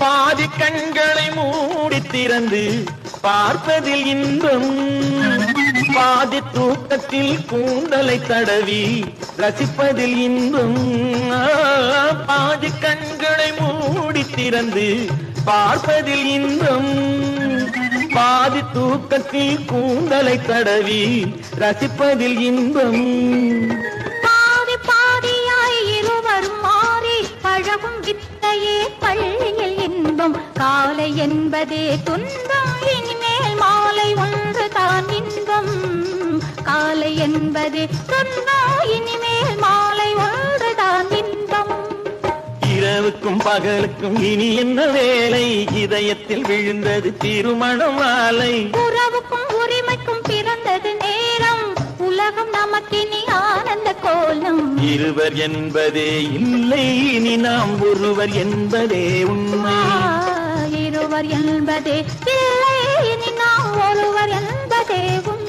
பாதி கண்களை மூடி திறந்து பார்ப்பதில் இன்பம், பாதி தூக்கத்தில் கூந்தலை தடவி ரசிப்பதில் இன்பம். பாதி கண்களை மூடி திறந்து பார்ப்பதில் இன்பம், பாதி தூக்கத்தில் கூந்தலை தடவி ரசிப்பதில் இன்பம். பாதி பாதியாய் இருவரும் மாறி பழகும் வித்தையே பள்ளியில் இன்பம். காலை என்பதே துன்பம், இனிமேல் மாலை ஒன்று தான் இன்பம். காலை என்பதே துன்பம், இனிமேல் மாலை ஒன்று தான் இன்பம். இரவுக்கும் பகலுக்கும் இனி என்ன வேலை, இதயத்தில் விழுந்தது திருமண மாலை. உறவுக்கும் உரிமைக்கும் பிறந்தது நேரம், உலகம் நமக்கினி ஆனந்த கோலம். இருவர் என்பதே இல்லை, இனி நாம் ஒருவர் என்பதே உண்மை. இருவர் என்பதே இல்லை, இனி நாம் ஒருவர் என்பதே உண்மை.